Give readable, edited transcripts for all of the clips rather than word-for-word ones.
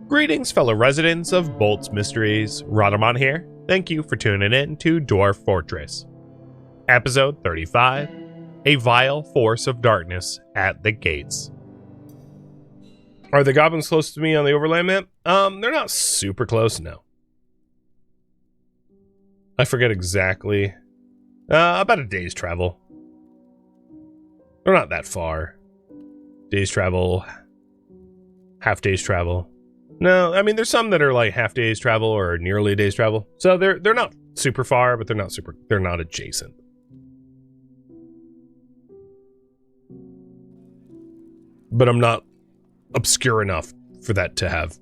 Greetings, fellow residents of Bolt's Mysteries. Rodamon here. Thank you for tuning in to Dwarf Fortress. Episode 35, A Vile Force of Darkness at the Gates. Are the goblins close to me on the overland map? They're not super close, no. I forget exactly. About a day's travel. They're not that far. Day's travel. Half day's travel. No, I mean, there's some that are like half day's travel or nearly a day's travel. So they're not super far, but they're not adjacent. But I'm not obscure enough for that to have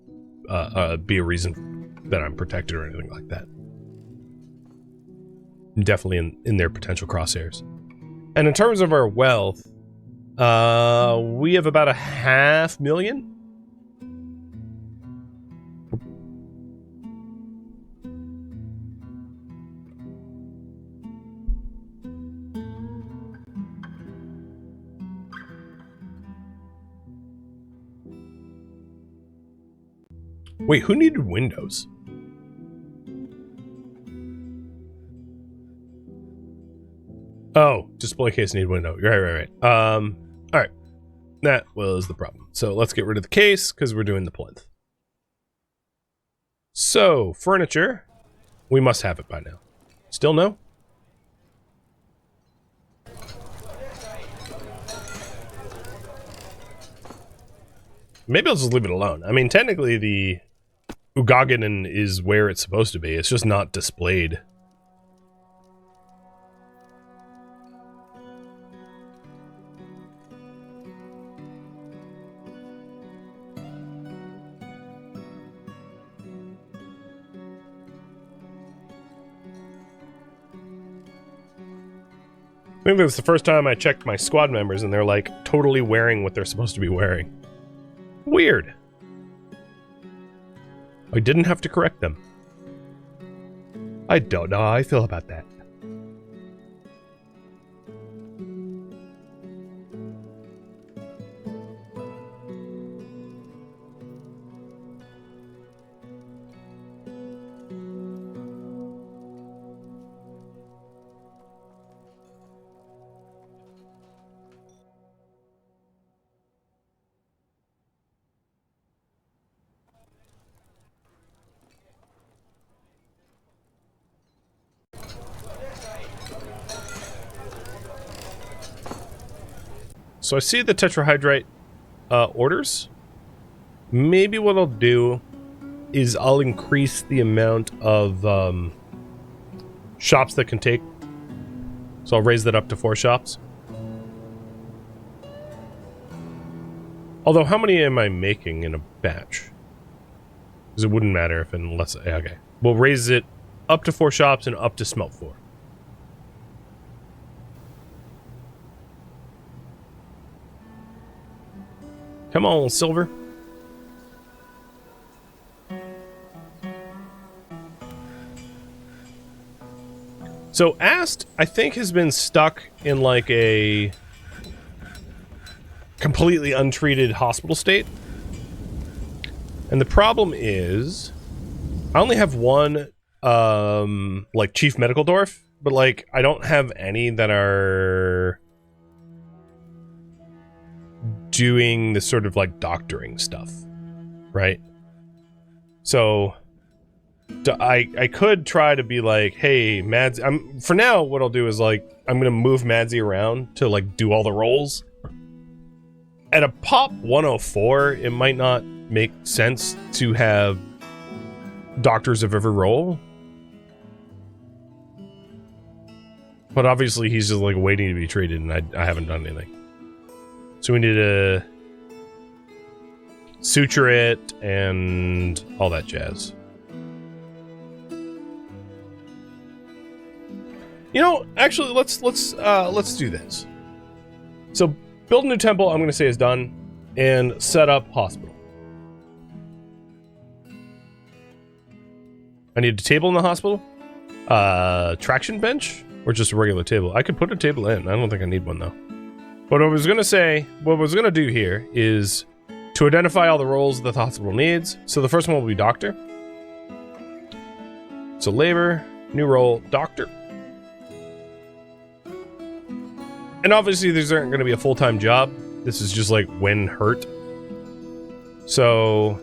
be a reason that I'm protected or anything like that. I'm definitely in their potential crosshairs. And in terms of our wealth, we have about 500,000. Wait, who needed windows? Oh, display case need window. Right. All right. That was the problem. So let's get rid of the case because we're doing the plinth. So, furniture. We must have it by now. Still no? Maybe I'll just leave it alone. I mean, technically the Ugaganen is where it's supposed to be. It's just not displayed. I think it was the first time I checked my squad members and they're like totally wearing what they're supposed to be wearing. Weird. I didn't have to correct them. I don't know how I feel about that. So I see the tetrahydrite orders. Maybe what I'll do is I'll increase the amount of shops that can take. So I'll raise that up to 4 shops. Although, how many am I making in a batch? Because it wouldn't matter if unless... Okay. We'll raise it up to 4 shops and up to smelt 4. Come on, silver. So Ast, I think, has been stuck in like a completely untreated hospital state. And the problem is I only have one like chief medical dwarf, but like I don't have any that are doing this sort of like doctoring stuff, right? So I could try to be like, hey, Mads, for now what I'll do is like I'm gonna move Madsy around to like do all the roles. At a pop 104, it might not make sense to have doctors of every role, but obviously he's just like waiting to be treated and I haven't done anything. So we need to suture it and all that jazz. You know, actually, let's do this. So build a new temple. I'm going to say is done, and set up hospital. I need a table in the hospital. Traction bench or just a regular table. I could put a table in. I don't think I need one though. What I was going to say, what I was going to do here is To identify all the roles that the hospital needs. So the first one will be doctor. So labor, new role, doctor. And obviously these aren't going to be a full-time job. This is just like when hurt. So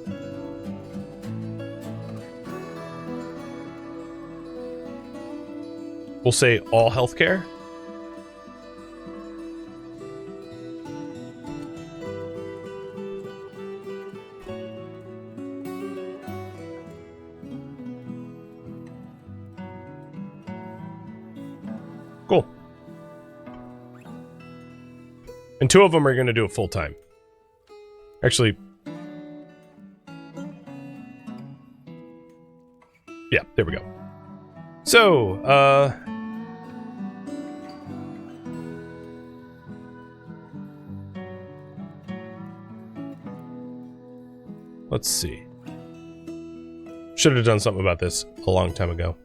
we'll say all healthcare. Cool. And 2 of them are going to do it full time. Actually, yeah, there we go. So, let's see. Should have done something about this a long time ago.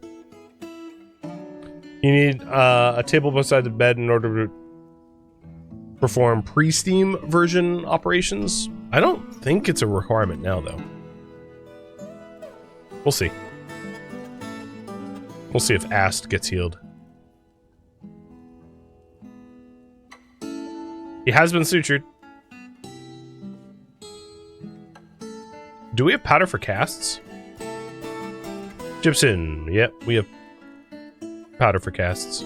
You need a table beside the bed in order to perform pre-steam version operations. I don't think it's a requirement now, though. We'll see. We'll see if Ast gets healed. He has been sutured. Do we have powder for casts? Gypsum. Yep, we have powder for casts.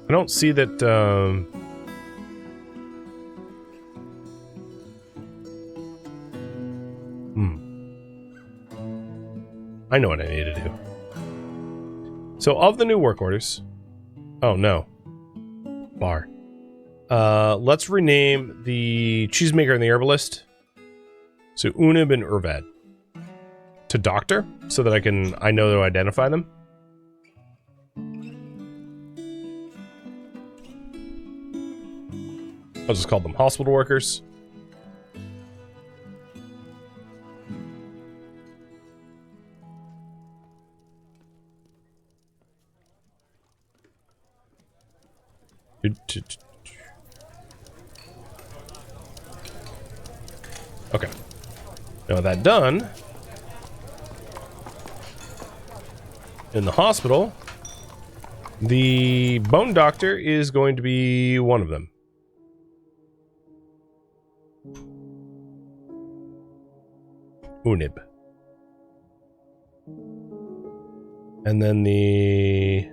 I don't see that, I know what I need to do. So, of the new work orders... Oh, no. Bar. Let's rename the cheesemaker and the herbalist. So, Unib and Urvad. To doctor, so that I know to identify them. I'll just call them hospital workers. Okay. Now that done, in the hospital, the bone doctor is going to be one of them. Unib. And then the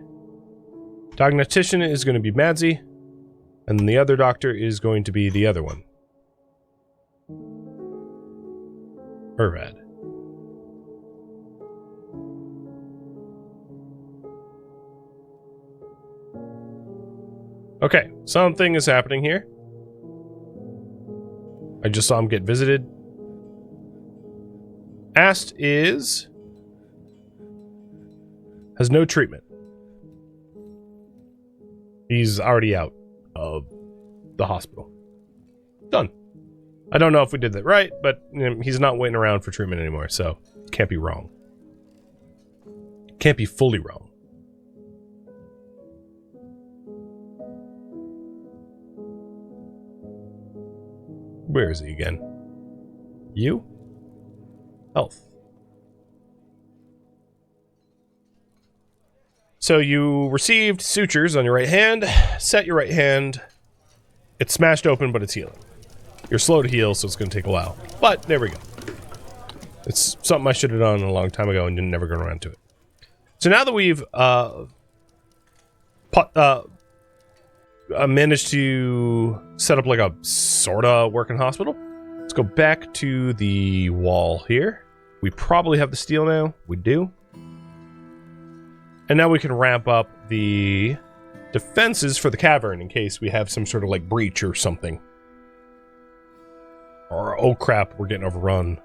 diagnostician is going to be Madsy. And then the other doctor is going to be the other one. Urvad. Okay, something is happening here. I just saw him get visited. Ast has no treatment. He's already out of the hospital. Done. I don't know if we did that right, but he's not waiting around for treatment anymore, so it can't be wrong. Can't be fully wrong. Where is he again? You? Health. So you received sutures on your right hand. Set your right hand. It's smashed open, but it's healing. You're slow to heal, so it's going to take a while. But there we go. It's something I should have done a long time ago and didn't never get around to it. So now that we've managed to set up like a sorta working hospital, let's go back to the wall here. We probably have the steel now. We do. And now we can ramp up the defenses for the cavern in case we have some sort of like breach or something. Or, oh crap, we're getting overrun.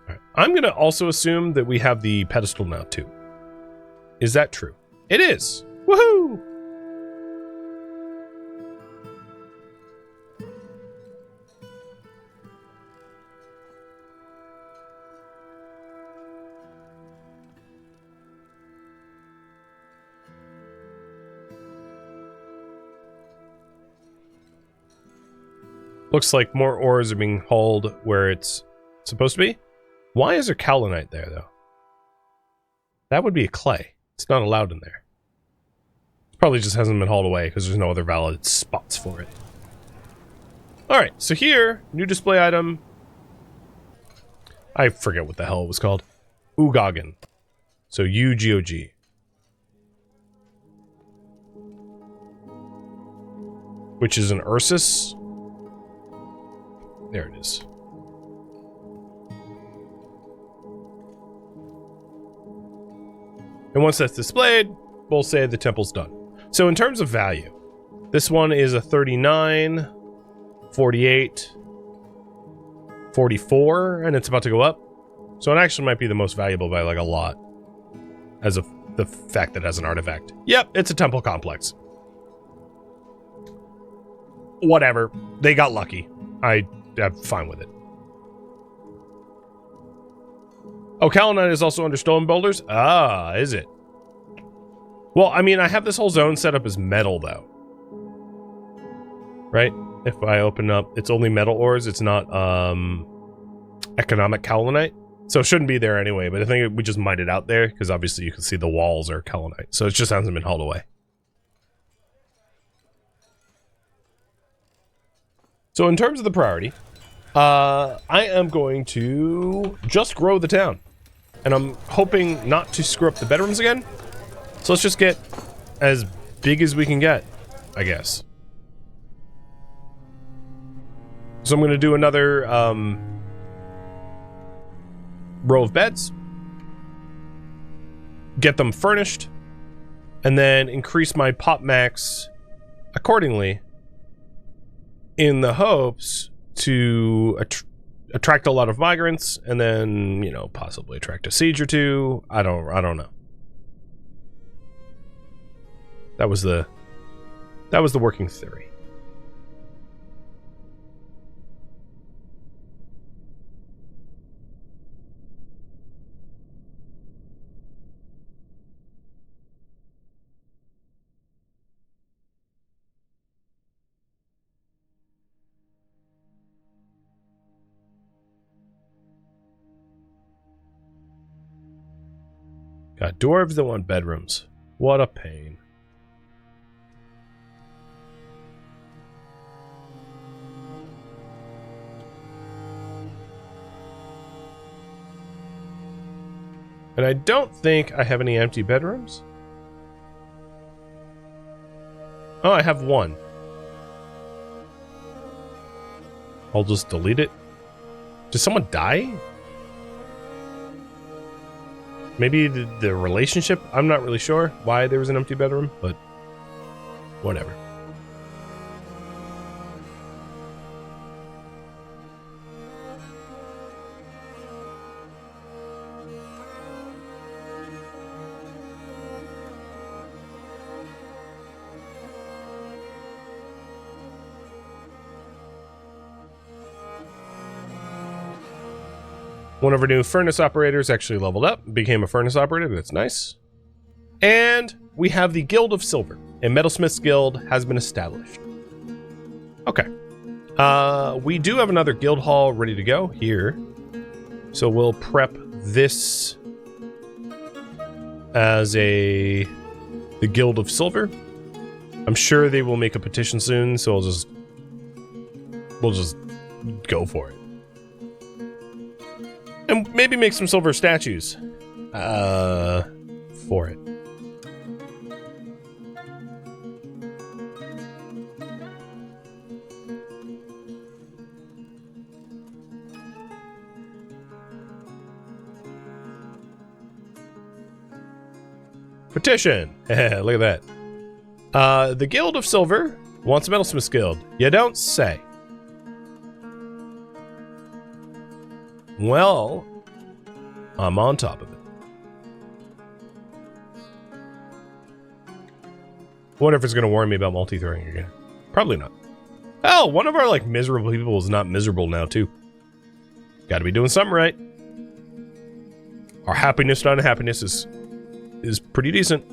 Alright, I'm going to also assume that we have the pedestal now, too. Is that true? It is! Woohoo! Looks like more ores are being hauled where it's supposed to be. Why is there kaolinite there, though? That would be a clay. It's not allowed in there. It probably just hasn't been hauled away because there's no other valid spots for it. Alright, so here, new display item. I forget what the hell it was called. Ugogan. So U-G-O-G. Which is an Ursus. There it is. And once that's displayed, we'll say the temple's done. So in terms of value, this one is a 39, 48, 44, and it's about to go up. So it actually might be the most valuable by like a lot. As of the fact that it has an artifact. Yep, it's a temple complex. Whatever. They got lucky. I'm fine with it. Oh, kaolinite is also under stone boulders? Ah, is it? Well, I mean, I have this whole zone set up as metal, though. Right? If I open up, it's only metal ores. It's not, economic kaolinite. So it shouldn't be there anyway, but I think we just mined it out there, because obviously you can see the walls are kaolinite. So it just hasn't been hauled away. So in terms of the priority, I am going to just grow the town. And I'm hoping not to screw up the bedrooms again. So let's just get as big as we can get, I guess. So I'm going to do another row of beds. Get them furnished. And then increase my pop max accordingly. In the hopes to attract a lot of migrants, and then, you know, possibly attract a siege or two. I don't know. That was the working theory. Got dwarves that want bedrooms. What a pain. And I don't think I have any empty bedrooms. Oh, I have one. I'll just delete it. Did someone die? Maybe the relationship? I'm not really sure why there was an empty bedroom, but whatever. One of our new furnace operators actually leveled up, became a furnace operator. That's nice. And we have the Guild of Silver. A metalsmith's guild has been established. Okay. We do have another guild hall ready to go here. So we'll prep this as the Guild of Silver. I'm sure they will make a petition soon, so we'll just go for it. And maybe make some silver statues for it. Petition. Look at that. The Guild of Silver wants a metalsmith's guild. You don't say. Well, I'm on top of it. Wonder if it's going to warn me about multi-throwing again. Probably not. Oh, one of our, like, miserable people is not miserable now, too. Got to be doing something right. Our happiness to unhappiness is pretty decent.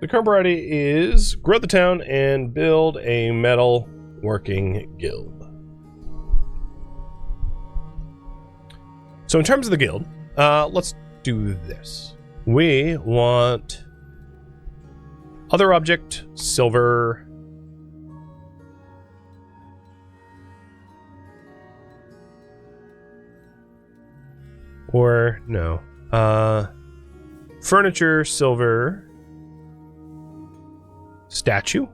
The current priority is grow the town and build a metal working guild. So in terms of the guild, let's do this. We want other object, silver, or no, furniture, silver, statue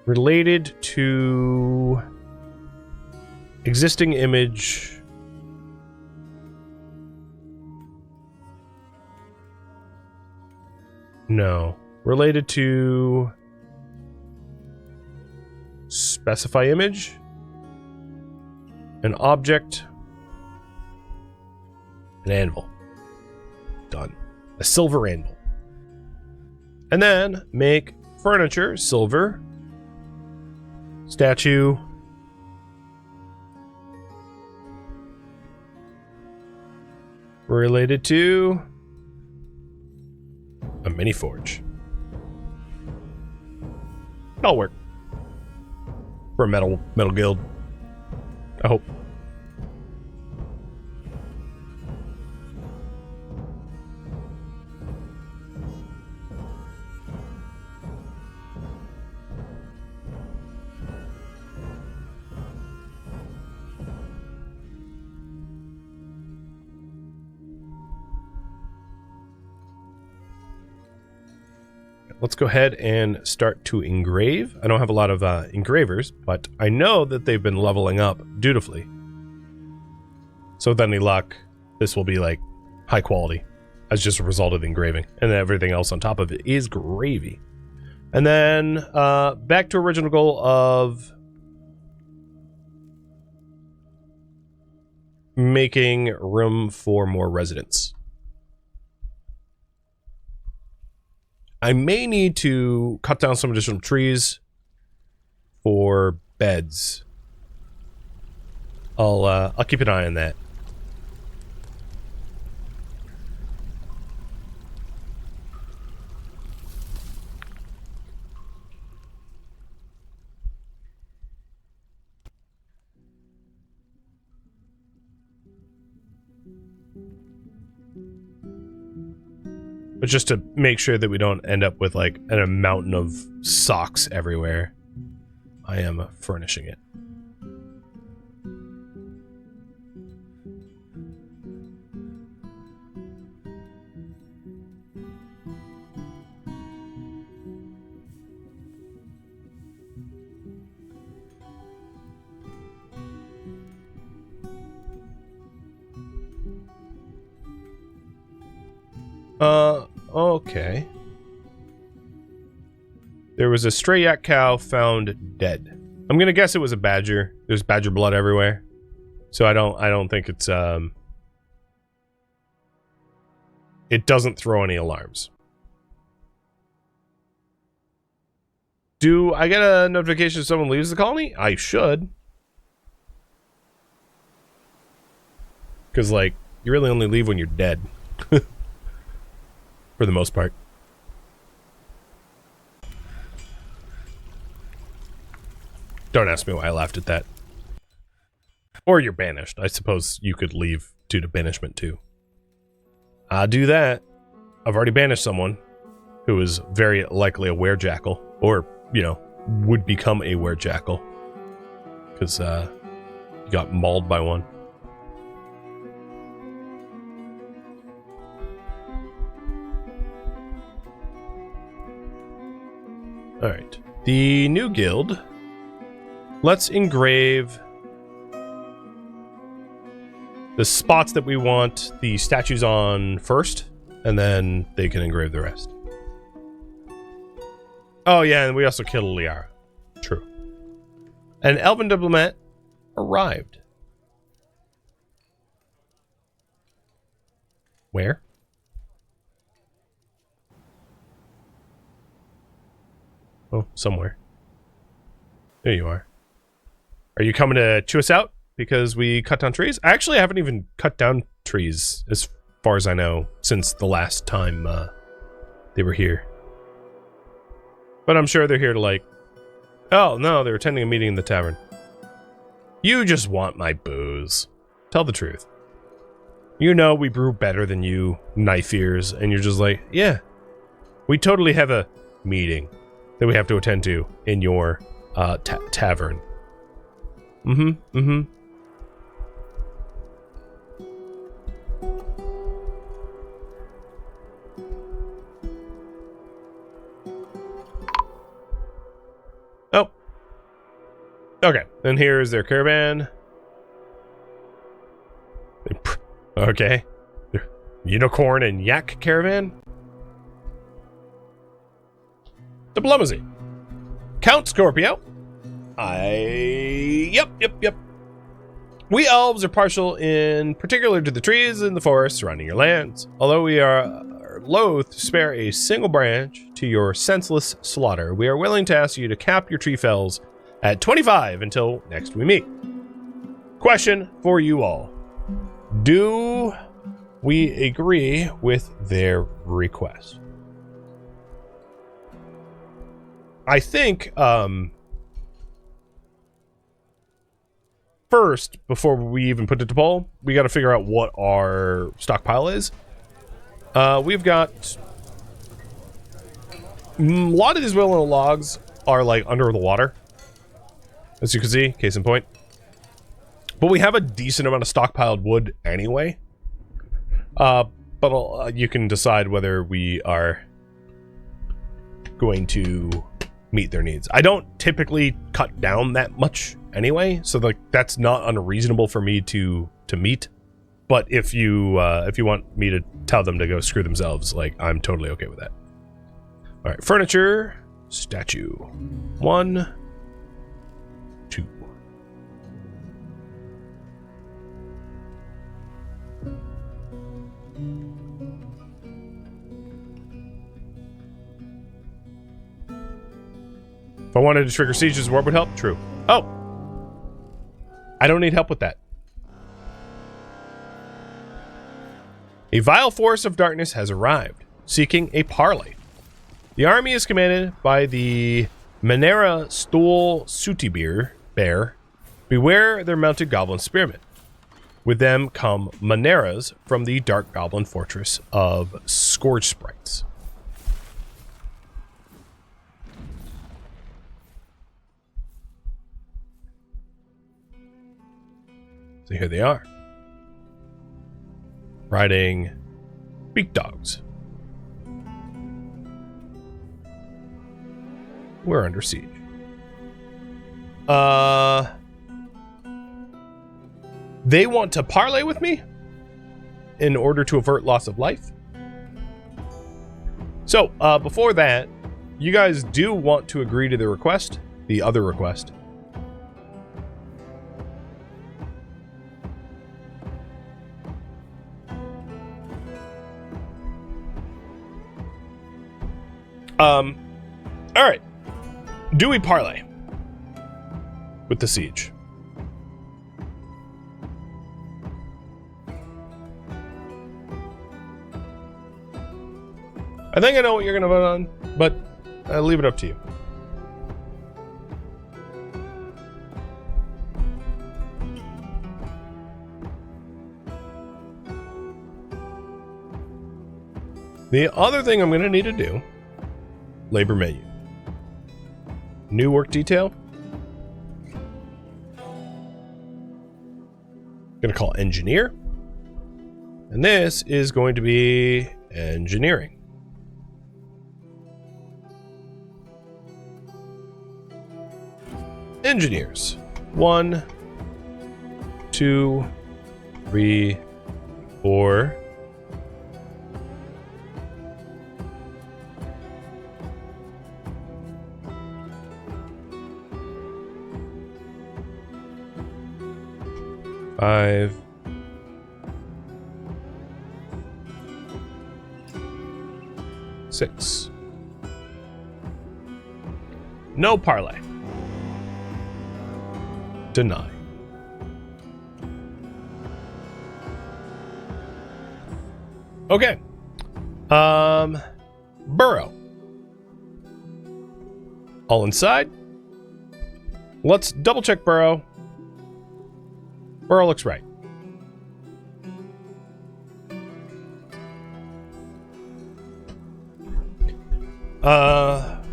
related to existing image, no, related to specify image, an object, an anvil. Done. A silver anvil. And then make furniture, silver, statue, related to a mini forge. That'll work for a metal guild, I hope. Let's go ahead and start to engrave. I don't have a lot of engravers, but I know that they've been leveling up dutifully. So with any luck, this will be like high quality as just a result of the engraving. And then everything else on top of it is gravy. And then back to original goal of making room for more residents. I may need to cut down some additional trees for beds. I'll keep an eye on that. But just to make sure that we don't end up with like a mountain of socks everywhere, I am furnishing it. Okay. There was a stray yak cow found dead. I'm gonna guess it was a badger. There's badger blood everywhere. So I don't think it's it doesn't throw any alarms. Do I get a notification if someone leaves the colony? I should. Because, like, you really only leave when you're dead. For the most part. Don't ask me why I laughed at that. Or you're banished. I suppose you could leave due to banishment too. I'll do that. I've already banished someone who is very likely a werejackal. Or, you know, would become a werejackal. Because, you got mauled by one. Alright. The new guild Let's engrave the spots that we want the statues on first, and then they can engrave the rest. Oh yeah, and we also killed Liara. True. An elven diplomat arrived. Where? Oh, somewhere. There you are. Are you coming to chew us out because we cut down trees? Actually, I haven't even cut down trees, as far as I know, since the last time they were here. But I'm sure they're here to like... Oh, no, they're attending a meeting in the tavern. You just want my booze. Tell the truth. You know we brew better than you, knife ears, and you're just like, yeah, we totally have a meeting that we have to attend to in your tavern. Oh. Okay, and here's their caravan. Okay. Unicorn and yak caravan? Diplomacy. Count Scorpio. Yep. We elves are partial in particular to the trees in the forest surrounding your lands. Although we are loath to spare a single branch to your senseless slaughter, we are willing to ask you to cap your tree fells at 25 until next we meet. Question for you all. Do we agree with their request? I think, first, before we even put it to poll, we got to figure out what our stockpile is. We've got... A lot of these willow logs are, like, under the water. As you can see, case in point. But we have a decent amount of stockpiled wood anyway. But you can decide whether we are going to meet their needs. I don't typically cut down that much anyway, so like that's not unreasonable for me to meet. But if you want me to tell them to go screw themselves, like I'm totally okay with that. All right, furniture, statue, 1, 2. If I wanted to trigger sieges, what would help? True. Oh! I don't need help with that. A vile force of darkness has arrived, seeking a parley. The army is commanded by the Manera Stool Sooty Bear. Beware their mounted goblin spearmen. With them come Maneras from the Dark Goblin Fortress of Scourge Sprites. So here they are. Riding beak dogs. We're under siege. They want to parley with me in order to avert loss of life. So, before that, you guys do want to agree to the request, the other request. All right. Do we parley with the siege? I think I know what you're going to vote on, but I'll leave it up to you. The other thing I'm going to need to do, labor menu. New work detail. Gonna call engineer. And this is going to be engineering. Engineers. 1, 2, 3, 4. Five. 6. No parlay. Deny. Okay. Burrow. All inside. Let's double check Burrow. Burrow looks right.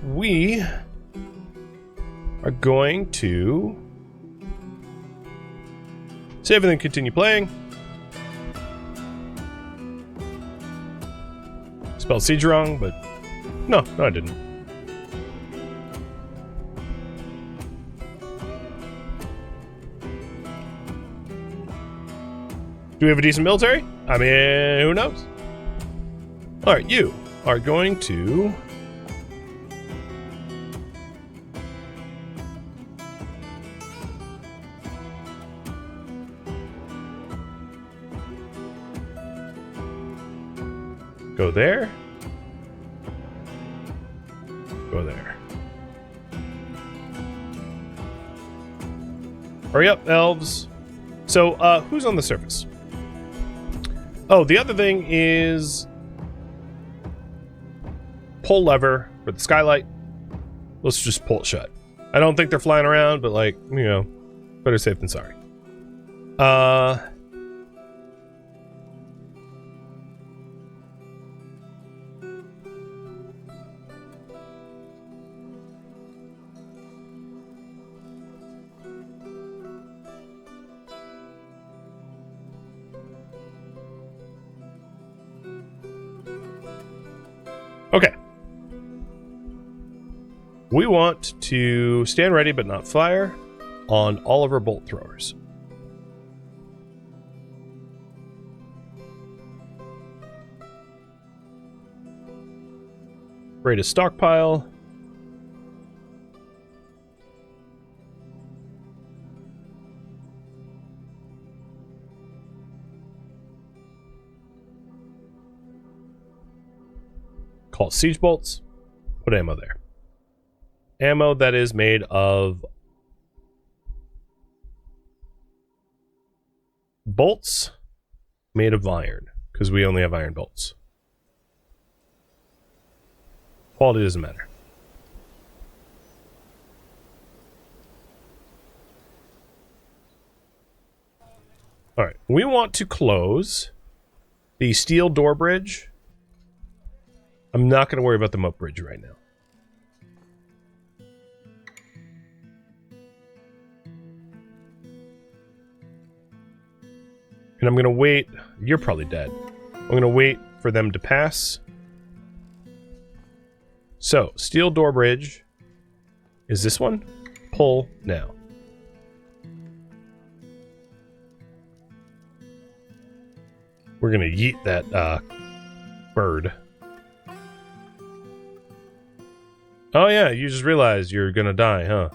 We are going to save and then continue playing. Spelled siege wrong, but no, I didn't. Do we have a decent military? I mean, who knows? All right, you are going to go there. Go there. Hurry up, elves. So, who's on the surface? Oh, the other thing is pull lever for the skylight. Let's just pull it shut. I don't think they're flying around, but like, you know, better safe than sorry. Okay. We want to stand ready but not fire on all of our bolt throwers. Create a stockpile. Call it siege bolts. Put ammo there. Ammo that is made of bolts made of iron, because we only have iron bolts. Quality doesn't matter. All right, we want to close the steel door bridge. I'm not going to worry about the moat bridge right now. And I'm going to wait. You're probably dead. I'm going to wait for them to pass. So, steel door bridge is this one. Pull now. We're going to yeet that bird. Oh yeah, you just realized you're going to die, huh?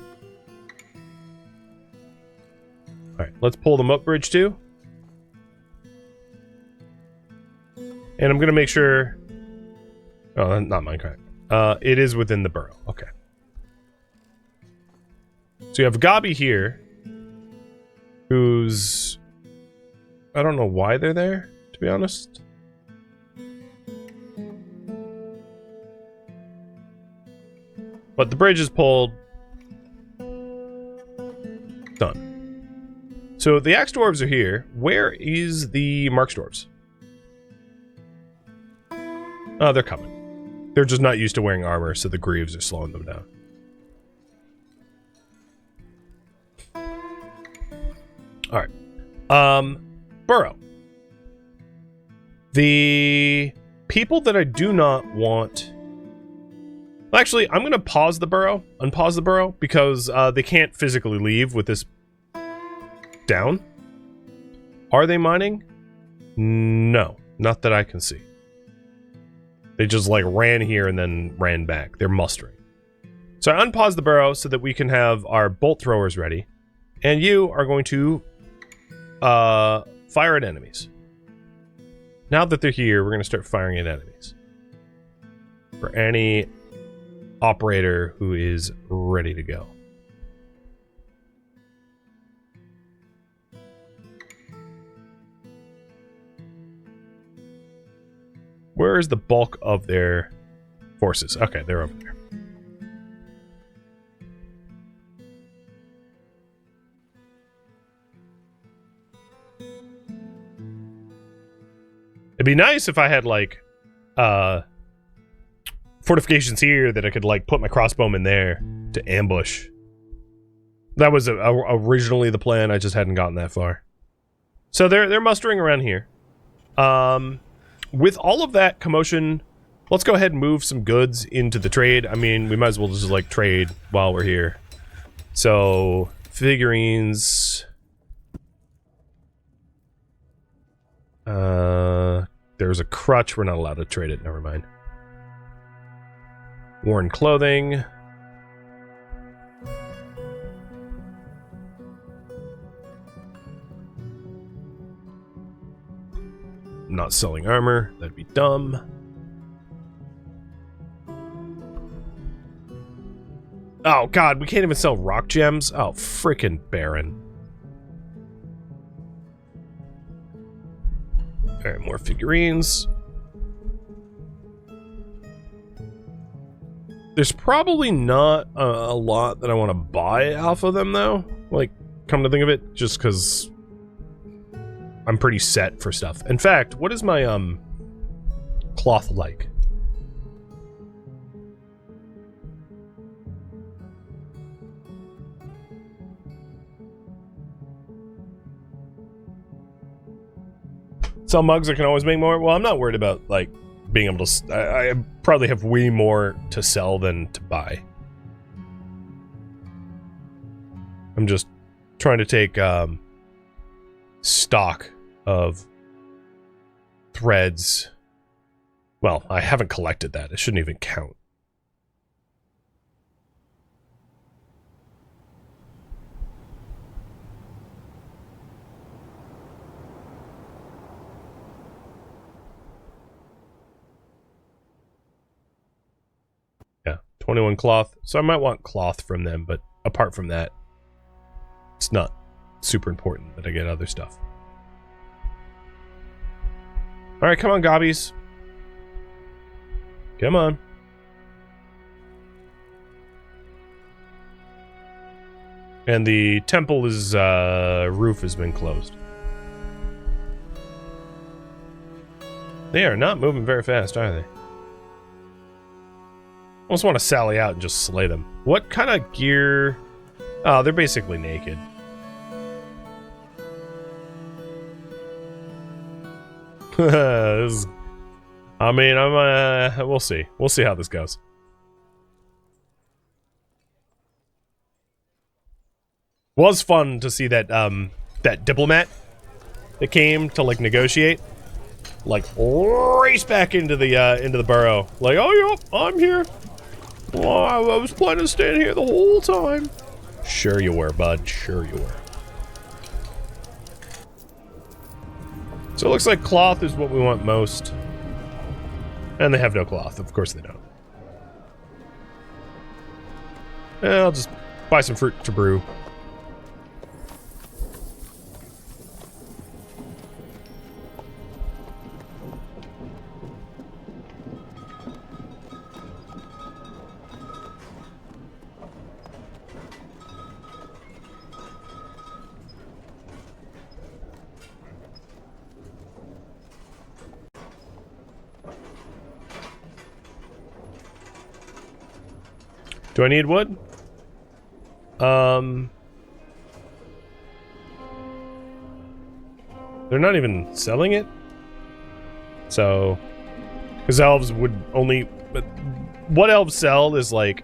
Alright, let's pull them up bridge too. And I'm going to make sure... Oh, not Minecraft. It is within the burrow. Okay. So you have Gabi here, who's... I don't know why they're there, to be honest. But the bridge is pulled. Done. So the axe dwarves are here. Where is the marks dwarves? Oh, they're coming. They're just not used to wearing armor, so the greaves are slowing them down. Alright. Burrow. The people that I do not want Well, actually, I'm going to pause the burrow, unpause the burrow, because they can't physically leave with this down. Are they mining? No, not that I can see. They just like ran here and then ran back. They're mustering. So I unpause the burrow so that we can have our bolt throwers ready. And you are going to fire at enemies. Now that they're here, we're going to start firing at enemies. For any operator who is ready to go. Where is the bulk of their forces? Okay, they're over there. It'd be nice if I had, like, fortifications here that I could, like, put my crossbowmen there to ambush. That was originally the plan. I just hadn't gotten that far. So they're mustering around here. With all of that commotion, let's go ahead and move some goods into the trade. I mean, we might as well just, like, trade while we're here. So, figurines. There's a crutch. We're not allowed to trade it. Never mind. Worn clothing. Not selling armor. That'd be dumb. Oh, God. We can't even sell rock gems? Oh, frickin' barren. Alright, more figurines. There's probably not a lot that I want to buy off of them, though. Like, come to think of it, just because I'm pretty set for stuff. In fact, what is my, cloth like? Sell mugs, I can always make more. Well, I'm not worried about, like, being able to... I probably have way more to sell than to buy. I'm just trying to take, stock of threads. Well, I haven't collected that. It shouldn't even count. Yeah, 21 cloth. So I might want cloth from them, but apart from that, it's not super important that I get other stuff. Alright, come on, gobbies. Come on. And the temple is, roof has been closed. They are not moving very fast, are they? I almost want to sally out and just slay them. What kind of gear? Oh, they're basically naked. I mean, we'll see. We'll see how this goes. Was fun to see that, that diplomat that came to, like, negotiate. Like, race back into the burrow. Like, oh, yep, I'm here. Well, I was planning to stand here the whole time. Sure you were, bud. Sure you were. So it looks like cloth is what we want most. And they have no cloth. Of course they don't. I'll just buy some fruit to brew. Do I need wood? They're not even selling it? So... because elves would only what elves sell is like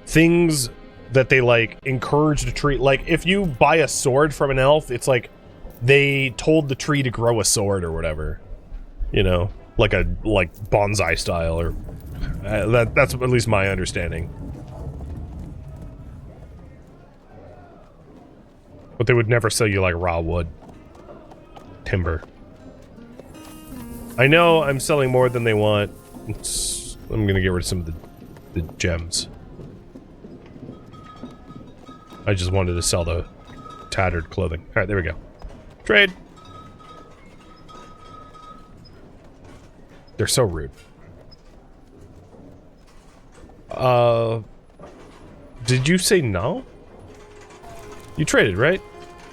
things that they like encourage the tree. Like if you buy a sword from an elf, it's like they told the tree to grow a sword or whatever, you know, like bonsai style, or that's at least my understanding. But they would never sell you like raw wood, timber. I know I'm selling more than they want. I'm gonna get rid of some of the gems. I just wanted to sell the tattered clothing. Alright, there we go. Trade. They're so rude. Did you say no? You traded, right?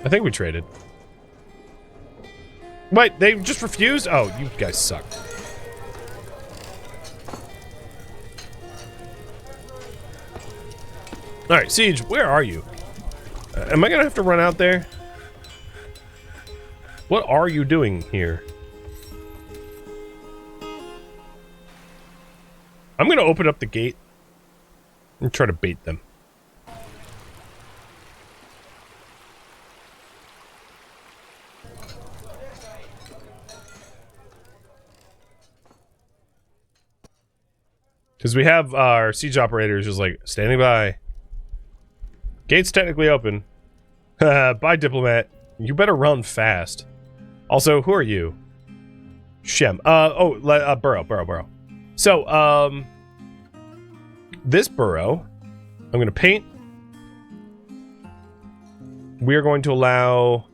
I think we traded. Wait, they just refused? Oh, you guys suck. Alright, Siege, where are you? Am I gonna have to run out there? What are you doing here? I'm gonna open up the gate and try to bait them. Because we have our siege operators just like standing by. Gate's technically open. Bye, diplomat. You better run fast. Also, who are you? Shem. Burrow. So, this burrow, I'm gonna paint. We are going to allow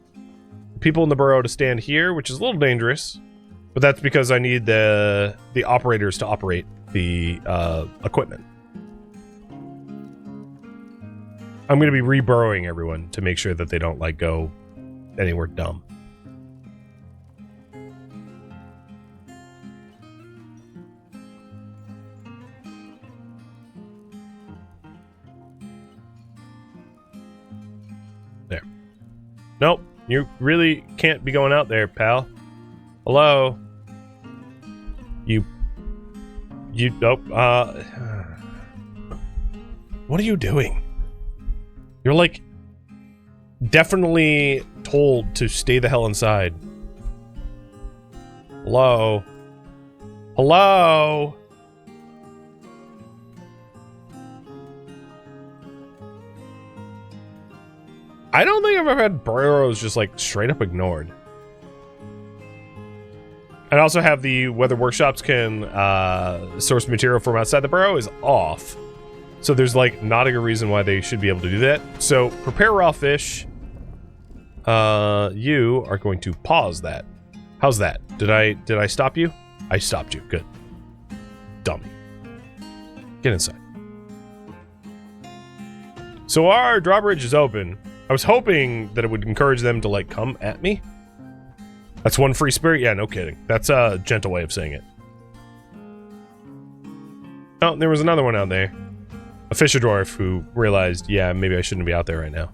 people in the burrow to stand here, which is a little dangerous, but that's because I need the operators to operate the equipment. I'm going to be reburrowing everyone to make sure that they don't like go anywhere dumb. There. Nope, you really can't be going out there, pal. Hello? Nope, what are you doing? You're like definitely told to stay the hell inside. Hello? Hello? I don't think I've ever had burrows just like straight up ignored. And also have the weather workshops can source material from outside the burrow is off. So there's like not a reason why they should be able to do that. So prepare raw fish. You are going to pause that. How's that? Did I stop you? I stopped you. Good. Dummy. Get inside. So our drawbridge is open. I was hoping that it would encourage them to like come at me. That's one free spirit? Yeah, no kidding. That's a gentle way of saying it. Oh, there was another one out there. A fisher dwarf who realized, yeah, maybe I shouldn't be out there right now.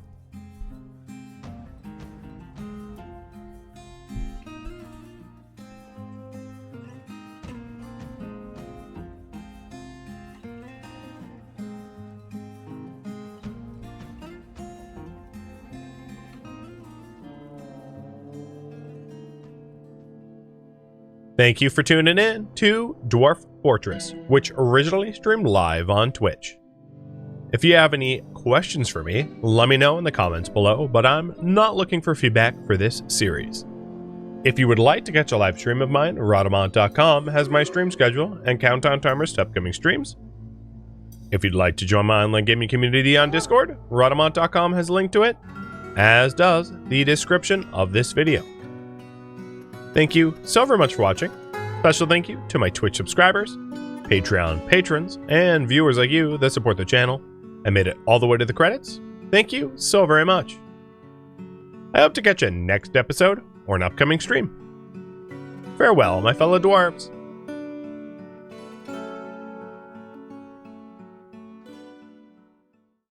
Thank you for tuning in to Dwarf Fortress, which originally streamed live on Twitch. If you have any questions for me, let me know in the comments below, but I'm not looking for feedback for this series. If you would like to catch a live stream of mine, Rhodamont.com has my stream schedule and countdown timers to upcoming streams. If you'd like to join my online gaming community on Discord, Rhodamont.com has a link to it, as does the description of this video. Thank you so very much for watching. Special thank you to my Twitch subscribers, Patreon patrons, and viewers like you that support the channel and made it all the way to the credits. Thank you so very much. I hope to catch you next episode or an upcoming stream. Farewell, my fellow dwarves.